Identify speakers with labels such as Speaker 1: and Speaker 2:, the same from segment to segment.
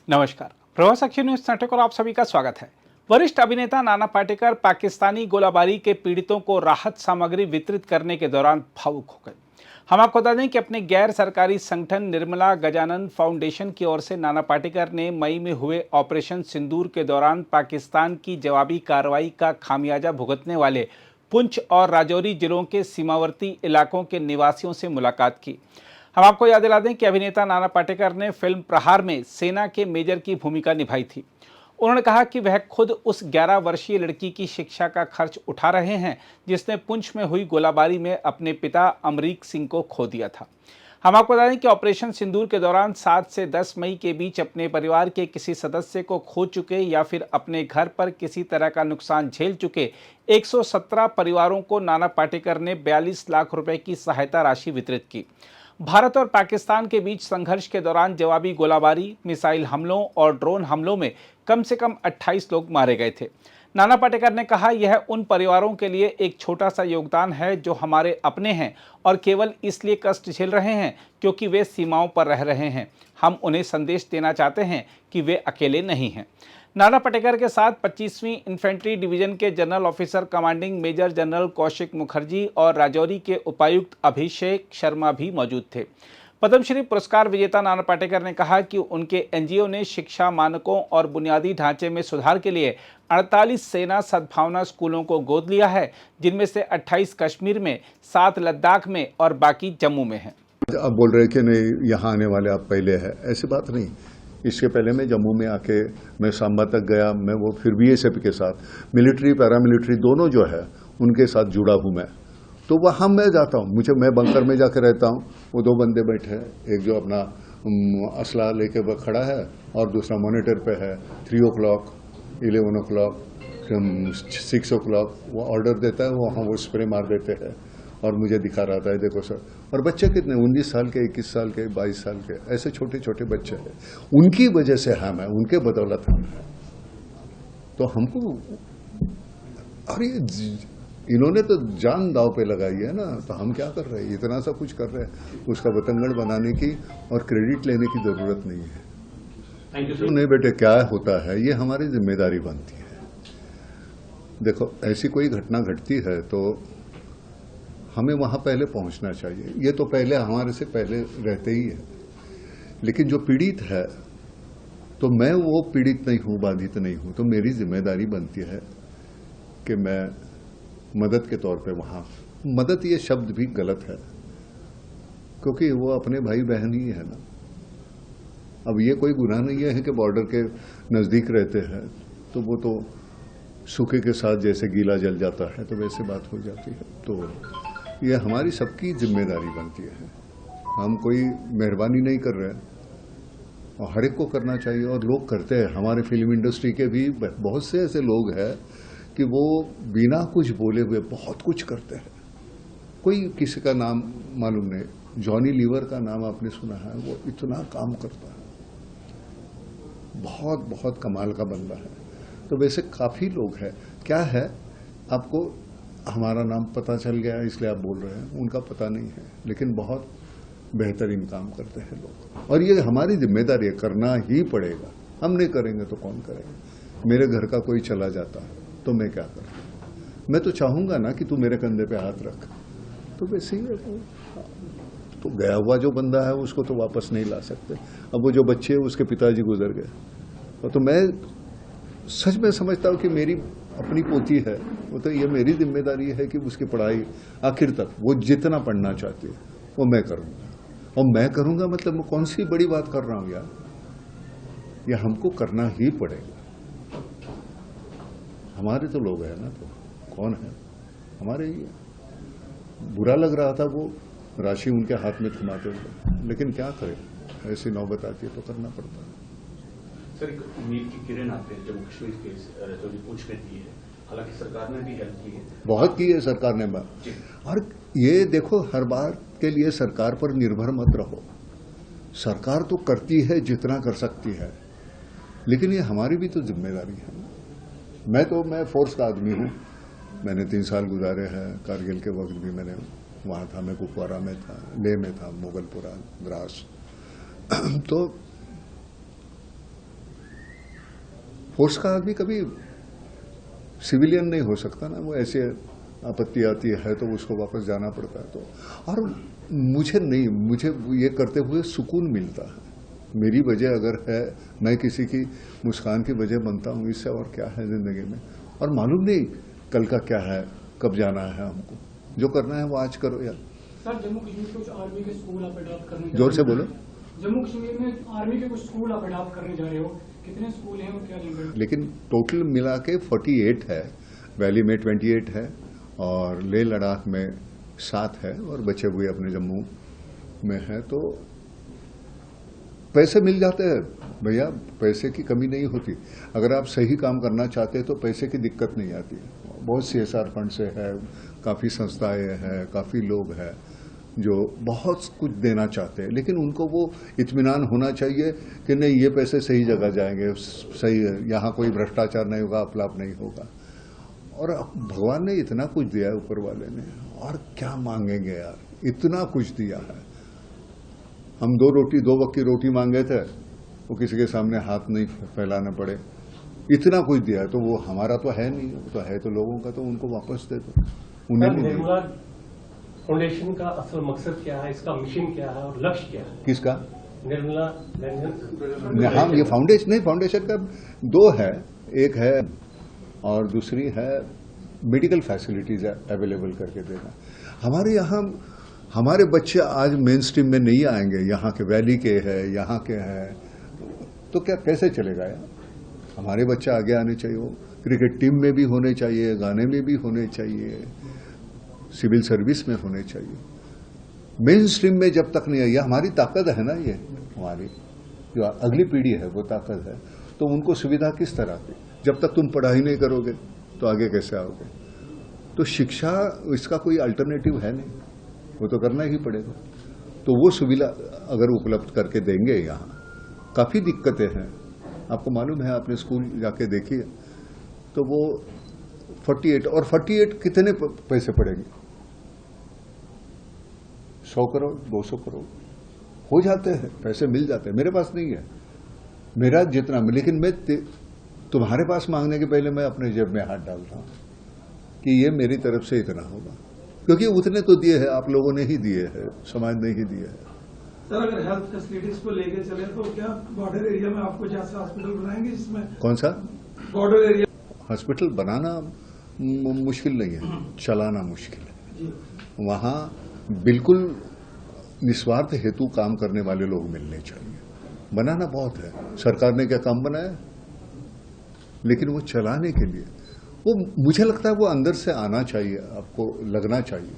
Speaker 1: नमस्कार, प्रवास action news network और आप सभी का स्वागत है। वरिष्ठ अभिनेता नाना पाटेकर पाकिस्तानी गोलाबारी के पीड़ितों को राहत सामग्री वितरित करने के दौरान भावुक हो गए। हम आपको बता दें कि अपने गैर सरकारी संगठन निर्मला गजानन फाउंडेशन की ओर से नाना पाटेकर ने मई में हुए ऑपरेशन सिंदूर के दौरान पाकिस्तान की जवाबी कार्रवाई का खामियाजा भुगतने वाले पुंछ और राजौरी जिलों के सीमावर्ती इलाकों के निवासियों से मुलाकात की। हम आपको याद दिला दें कि अभिनेता नाना पाटेकर ने फिल्म प्रहार में सेना के मेजर की भूमिका निभाई थी। उन्होंने कहा कि वह खुद उस 11 वर्षीय लड़की की शिक्षा का खर्च उठा रहे हैं जिसने पुंछ में हुई गोलाबारी में अपने पिता अमरीक सिंह को खो दिया था। हम आपको बता दें कि ऑपरेशन सिंदूर के दौरान 7 से 10 मई के बीच अपने परिवार के किसी सदस्य को खो चुके या फिर अपने घर पर किसी तरह का नुकसान झेल चुके 117 परिवारों को नाना पाटेकर ने 42 लाख रुपए की सहायता राशि वितरित की। भारत और पाकिस्तान के बीच संघर्ष के दौरान जवाबी गोलाबारी, मिसाइल हमलों और ड्रोन हमलों में कम से कम 28 लोग मारे गए थे। नाना पाटेकर ने कहा, यह उन परिवारों के लिए एक छोटा सा योगदान है जो हमारे अपने हैं और केवल इसलिए कष्ट झेल रहे हैं क्योंकि वे सीमाओं पर रह रहे हैं। हम उन्हें संदेश देना चाहते हैं कि वे अकेले नहीं हैं। नाना पाटेकर के साथ 25वीं इन्फेंट्री डिवीजन के general officer commanding major general Kaushik Mukherjee और राजौरी के उपायुक्त अभिषेक शर्मा भी मौजूद थे। पद्मश्री पुरस्कार विजेता नाना पाटेकर ने कहा कि उनके एनजीओ ने शिक्षा मानकों और बुनियादी ढांचे में सुधार के लिए 48 सेना सद्भावना स्कूलों को गोद लिया है, जिनमें से 28 कश्मीर में, 7 लद्दाख में और बाकी जम्मू में हैं।
Speaker 2: आप बोल रहे कि नहीं यहाँ आने वाले आप पहले हैं, ऐसी बात नहीं। इसके पहले मैं जम्मू में आके मैं सांबा तक गया, मैं वो फिर बीएसएफ के साथ मिलिट्री पैरामिलिट्री दोनों जो है उनके साथ जुड़ा हूँ मैं। तो वहाँ मैं जाता हूँ, मैं बंकर में जाकर रहता हूँ। वो 2 बंदे बैठे हैं, एक जो अपना असला लेके वह खड़ा है और दूसरा मॉनिटर पे है। 3 o'clock, 11 o'clock, 6 o'clock वो ऑर्डर देता है, वहाँ वो स्प्रे मार देते हैं और मुझे दिखा रहा था, देखो सर। और बच्चे कितने, 19 साल के, 21 साल के, 22 साल के, ऐसे छोटे छोटे बच्चे हैं। उनकी वजह से हम हैं, उनके बदौलत हम हैं। तो हमको, अरे इन्होंने तो जान दाव पे लगाई है ना, तो हम क्या कर रहे हैं, इतना सा कुछ कर रहे हैं। उसका बतंगड़ बनाने की और क्रेडिट लेने की जरूरत नहीं है। तो नहीं बेटे, क्या होता है ये हमारी जिम्मेदारी बनती है। देखो ऐसी कोई घटना घटती है तो हमें वहां पहले पहुंचना चाहिए। ये तो पहले हमारे से पहले रहते ही है। लेकिन जो पीड़ित है, तो मैं वो पीड़ित नहीं हूं, बाधित नहीं हूं, तो मेरी जिम्मेदारी बनती है कि मैं मदद के तौर पे वहां, मदद ये शब्द भी गलत है क्योंकि वो अपने भाई बहन ही है ना। अब ये कोई गुनाह नहीं है कि बॉर्डर के नजदीक रहते हैं तो वो तो सूखे के साथ जैसे गीला जल जाता है तो वैसे बात हो जाती है। तो ये हमारी सबकी जिम्मेदारी बनती है। हम कोई मेहरबानी नहीं कर रहे हैं और हर एक को करना चाहिए और लोग करते हैं। हमारे फिल्म इंडस्ट्री के भी बहुत से ऐसे लोग हैं कि वो बिना कुछ बोले हुए बहुत कुछ करते हैं। कोई किसी का नाम मालूम नहीं, जॉनी लीवर का नाम आपने सुना है, वो इतना काम करता है, बहुत बहुत कमाल का बंदा है। तो वैसे काफी लोग हैं। क्या है, आपको हमारा नाम पता चल गया इसलिए आप बोल रहे हैं, उनका पता नहीं है, लेकिन बहुत बेहतरीन काम करते हैं लोग। और ये हमारी जिम्मेदारी है, करना ही पड़ेगा। हम नहीं करेंगे तो कौन करेगा। मेरे घर का कोई चला जाता है तो मैं क्या करूं। मैं तो चाहूंगा ना कि तू मेरे कंधे पे हाथ रख, तो वैसे ही तो गया हुआ जो बंदा है उसको तो वापस नहीं ला सकते। अब वो जो बच्चे हैं उसके पिताजी गुजर गए, तो मैं सच में समझता हूं कि मेरी अपनी पोती है, वो तो ये मेरी जिम्मेदारी है कि उसकी पढ़ाई आखिर तक वो जितना पढ़ना चाहती है वो मैं करूंगा। और मैं करूंगा मतलब मैं कौन सी बड़ी बात कर रहा हूं यार, ये हमको करना ही पड़ेगा। हमारे तो लोग हैं ना, तो कौन है, हमारे ही है। बुरा लग रहा था वो राशि उनके हाथ में थमाते हुए, लेकिन क्या करें, ऐसी नौबत आती है तो करना पड़ता है।
Speaker 3: सर, एक उम्मीद की किरण आते हैं जम्मू कश्मीर के जो पूछ में दी है, हालांकि सरकार ने भी हेल्प की है, बहुत की है
Speaker 2: सरकार ने बात। और ये देखो, हर बार के लिए सरकार पर निर्भर मत रहो। सरकार तो करती है जितना कर सकती है, लेकिन ये हमारी भी तो जिम्मेदारी है। मैं फोर्स का आदमी हूँ, मैंने 3 साल गुजारे हैं। कारगिल के वक्त भी मैंने वहाँ था, मैं कुपवारा में था, लेह में था, मोगलपुरा, द्रास। तो फोर्स का आदमी कभी सिविलियन नहीं हो सकता ना, वो ऐसे आपत्ति आती है तो उसको वापस जाना पड़ता है। तो और मुझे ये करते हुए सुकून मिलता है। मेरी वजह अगर है, मैं किसी की मुस्कान की वजह बनता हूँ, इससे और क्या है जिंदगी में। और मालूम नहीं कल का क्या है, कब जाना है हमको। जो करना है वो आज करो यार।
Speaker 4: सर, जम्मू कश्मीर के कुछ आर्मी के स्कूल आप अडॉप्ट करने
Speaker 2: जोर से बोलो।
Speaker 4: जम्मू कश्मीर में आर्मी के कुछ स्कूल आप अडॉप्ट करने जा रहे हो, कितने स्कूल हैं और क्या लिमिट?
Speaker 2: लेकिन टोटल मिला के 48 है, वैली में 28 है और लेह लद्दाख में 7 है और बचे हुए अपने जम्मू में है। तो पैसे मिल जाते हैं भैया, पैसे की कमी नहीं होती। अगर आप सही काम करना चाहते हैं तो पैसे की दिक्कत नहीं आती। बहुत CSR फंड से है, काफ़ी संस्थाएं हैं, काफ़ी लोग हैं जो बहुत कुछ देना चाहते हैं, लेकिन उनको वो इत्मीनान होना चाहिए कि नहीं ये पैसे सही जगह जाएंगे, सही है, यहाँ कोई भ्रष्टाचार नहीं होगा, अपलाप नहीं होगा। और भगवान ने इतना कुछ दिया है ऊपर वाले ने, और क्या मांगेंगे यार, इतना कुछ दिया है। हम 2 वक्त की रोटी मांगे थे, वो किसी के सामने हाथ नहीं फैलाने पड़े। इतना कुछ दिया है तो वो हमारा तो है नहीं, तो है तो लोगों का, तो उनको वापस दे दो। उन्हें नहीं
Speaker 5: निर्मला फाउंडेशन का असल मकसद क्या है, इसका मिशन क्या है और लक्ष्य क्या है?
Speaker 2: किसका?
Speaker 5: निर्मला
Speaker 2: हाँ, ये फाउंडेशन नहीं, फाउंडेशन का 2 है। एक है और दूसरी है मेडिकल फैसिलिटीज अवेलेबल करके देना। हमारे यहाँ हमारे बच्चे आज मेन स्ट्रीम में नहीं आएंगे, यहाँ के वैली के हैं, यहाँ के हैं, तो क्या कैसे चलेगा यार? हमारे बच्चे आगे आने चाहिए, वो क्रिकेट टीम में भी होने चाहिए, गाने में भी होने चाहिए, सिविल सर्विस में होने चाहिए। मेन स्ट्रीम में जब तक नहीं आई, हमारी ताकत है ना, ये हमारी जो अगली पीढ़ी है वो ताकत है। तो उनको सुविधा किस तरह की? जब तक तुम पढ़ाई नहीं करोगे तो आगे कैसे आओगे? तो शिक्षा, इसका कोई अल्टरनेटिव है नहीं, वो तो करना ही पड़ेगा। तो वो सुविधा अगर उपलब्ध करके देंगे, यहाँ काफ़ी दिक्कतें हैं, आपको मालूम है, आपने स्कूल जाके देखिए तो वो 48 और 48 कितने पैसे पड़ेंगे? 100 करोड़ 200 करोड़ हो जाते हैं, पैसे मिल जाते हैं। मेरे पास नहीं है मेरा जितना, लेकिन मैं तुम्हारे पास मांगने के पहले मैं अपने जेब में हाथ डालता हूं कि ये मेरी तरफ से इतना होगा, क्योंकि उतने तो दिए हैं, आप लोगों ने ही दिए हैं, समाज ने ही दिए हैं।
Speaker 6: सर, अगर हेल्थ फैसिलिटीज को लेके चले तो क्या बॉर्डर एरिया में आपको जैसा हॉस्पिटल बनाएंगे जिसमें? कौन सा
Speaker 2: बॉर्डर एरिया? हॉस्पिटल बनाना मुश्किल नहीं है, चलाना मुश्किल है। वहां बिल्कुल निस्वार्थ हेतु काम करने वाले लोग मिलने चाहिए। बनाना बहुत है, सरकार ने क्या काम बनाया, लेकिन वो चलाने के लिए वो, मुझे लगता है वो अंदर से आना चाहिए, आपको लगना चाहिए।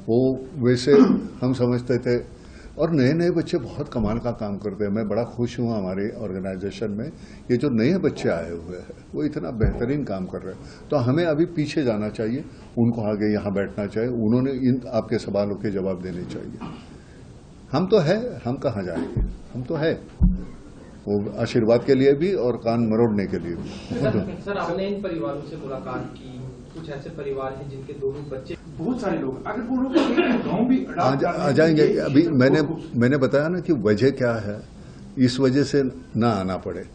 Speaker 2: वो वैसे हम समझते थे, और नए नए बच्चे बहुत कमाल का काम करते हैं। मैं बड़ा खुश हूँ हमारे ऑर्गेनाइजेशन में, ये जो नए बच्चे आए हुए हैं वो इतना बेहतरीन काम कर रहे हैं। तो हमें अभी पीछे जाना चाहिए, उनको आगे यहाँ बैठना चाहिए, उन्होंने इन आपके सवालों के जवाब देने चाहिए। हम तो है, हम कहाँ जाएंगे, हम तो है, वो आशीर्वाद के लिए भी और कान मरोड़ने के लिए भी।
Speaker 7: सर, आपने इन परिवारों से मुलाकात की, कुछ ऐसे परिवार हैं जिनके दोनों बच्चे,
Speaker 6: बहुत सारे लोग, अगर वो लोग गाँव भी
Speaker 2: आ जाएंगे। अभी मैंने बताया ना कि वजह क्या है, इस वजह से ना आना पड़े।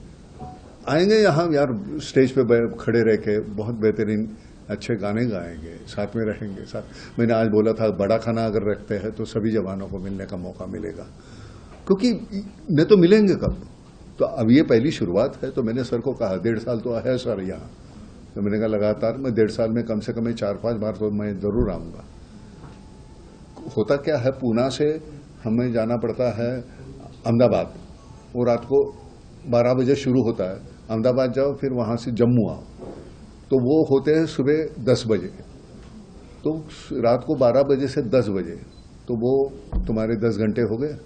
Speaker 2: आएंगे यहाँ यार, स्टेज पे खड़े रह के बहुत बेहतरीन अच्छे गाने गाएंगे, साथ में रहेंगे। साथ मैंने आज बोला था, बड़ा खाना अगर रखते हैं तो सभी जवानों को मिलने का मौका मिलेगा, क्योंकि नहीं तो मिलेंगे कब? तो अब ये पहली शुरुआत है। तो मैंने सर को कहा 1.5 साल तो है सर यहाँ, तो मैंने कहा लगातार मैं 1.5 साल में कम से कम 4-5 बार तो मैं जरूर आऊँगा। होता क्या है, पूना से हमें जाना पड़ता है अहमदाबाद, वो रात को 12 बजे शुरू होता है, अहमदाबाद जाओ, फिर वहाँ से जम्मू आओ, तो वो होते हैं सुबह 10 बजे, तो रात को 12 बजे से 10 बजे, तो वो तुम्हारे 10 घंटे हो गए।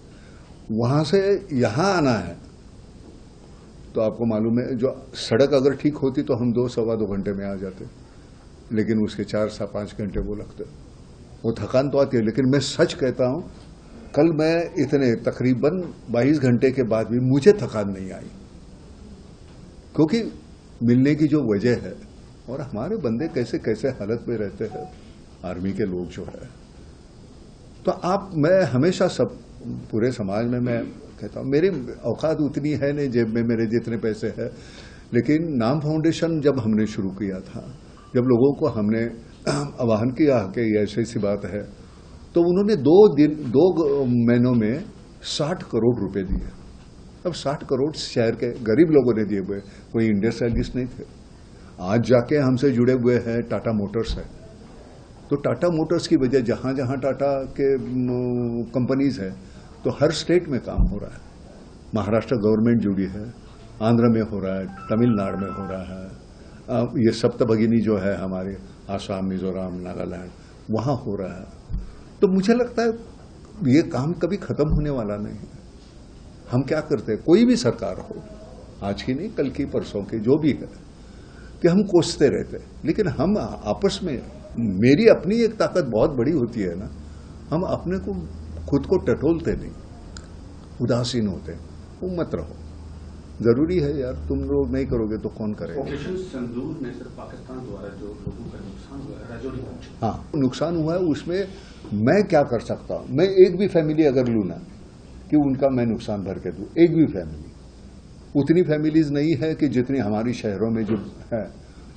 Speaker 2: वहाँ से यहाँ आना है तो आपको मालूम है, जो सड़क अगर ठीक होती तो हम 2-2.25 घंटे में आ जाते, लेकिन उसके 4-5 घंटे वो लगते। वो थकान तो आती है, लेकिन मैं सच कहता हूँ, कल मैं इतने तकरीबन 22 घंटे के बाद भी मुझे थकान नहीं आई, क्योंकि मिलने की जो वजह है, और हमारे बंदे कैसे कैसे हालत में रहते हैं, आर्मी के लोग जो है, तो मैं हमेशा सब पूरे समाज में मैं कहता हूँ, मेरी औकात उतनी है नहीं जेब में मेरे जितने पैसे हैं, लेकिन नाम फाउंडेशन जब हमने शुरू किया था, जब लोगों को हमने आह्वान किया कि ये ऐसी बात है, तो उन्होंने 2 महीनों में 60 करोड़ रुपए दिए। अब 60 करोड़ शहर के गरीब लोगों ने दिए हुए, कोई इंडस्ट्रियलिस्ट नहीं थे। आज जाके हमसे जुड़े हुए हैं टाटा मोटर्स है, तो टाटा मोटर्स की वजह जहां जहां टाटा के कंपनीज है, तो हर स्टेट में काम हो रहा है। महाराष्ट्र गवर्नमेंट जुड़ी है, आंध्र में हो रहा है, तमिलनाडु में हो रहा है, ये सप्तभगिनी जो है हमारे आसाम, मिजोरम, नागालैंड, वहां हो रहा है। तो मुझे लगता है ये काम कभी खत्म होने वाला नहीं है। हम क्या करते हैं, कोई भी सरकार हो, आज की नहीं, कल की, परसों की, जो भी है, कि हम कोसते रहते हैं, लेकिन हम आपस में, मेरी अपनी एक ताकत बहुत बड़ी होती है ना, हम अपने को खुद को टटोलते नहीं, उदासीन होते, वो मत रहो। जरूरी है यार, तुम लोग नहीं करोगे तो कौन करेगा।
Speaker 3: ऑपरेशन सिंदूर में सिर्फ पाकिस्तान द्वारा जो लोगों का नुकसान हुआ है, राजौरी पहुंचे।
Speaker 2: हाँ, नुकसान हुआ है, उसमें मैं क्या कर सकता हूं? मैं एक भी फैमिली अगर लूं ना, कि उनका मैं नुकसान भर के दूं, एक भी फैमिली, उतनी फैमिलीज नहीं है कि जितनी हमारी शहरों में जो है।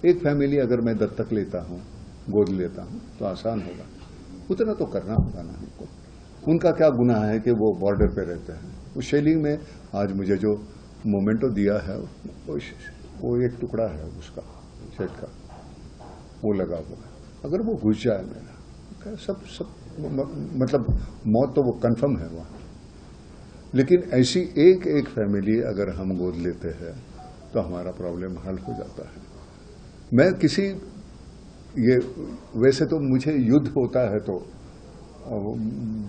Speaker 2: एक फैमिली अगर मैं दत्तक लेता हूं, गोद लेता हूं, तो आसान होगा, उतना तो करना होगा ना हमको। उनका क्या गुनाह है कि वो बॉर्डर पे रहते हैं। उस शैली में आज मुझे जो मोमेंटो दिया है, वो एक टुकड़ा है उसका, शेड का, वो लगा हुआ है। अगर वो घुस जाए मेरा, सब मतलब मौत तो वो कंफर्म है वहां। लेकिन ऐसी एक फैमिली अगर हम गोद लेते हैं तो हमारा प्रॉब्लम हल हो जाता है। मैं ये वैसे तो मुझे युद्ध होता है तो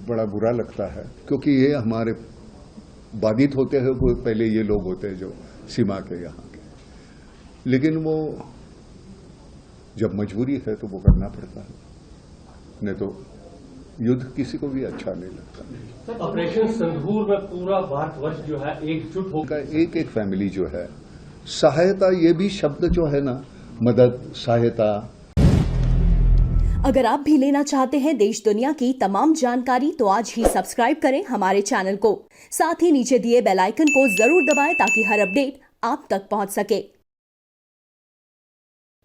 Speaker 2: बड़ा बुरा लगता है, क्योंकि ये हमारे बाधित होते हैं, वो पहले ये लोग होते हैं जो सीमा के यहाँ के, लेकिन वो जब मजबूरी है तो वो करना पड़ता है, नहीं तो युद्ध किसी को भी अच्छा नहीं लगता।
Speaker 5: ऑपरेशन सिंदूर में पूरा भारतवर्ष जो है एकजुट होकर,
Speaker 2: एक फैमिली जो है, सहायता, ये भी शब्द जो है ना, मदद, सहायता।
Speaker 8: अगर आप भी लेना चाहते हैं देश दुनिया की तमाम जानकारी, तो आज ही सब्सक्राइब करें हमारे चैनल को। साथ ही नीचे दिए बेल आइकन को जरूर दबाएं ताकि हर अपडेट आप तक पहुंच सके।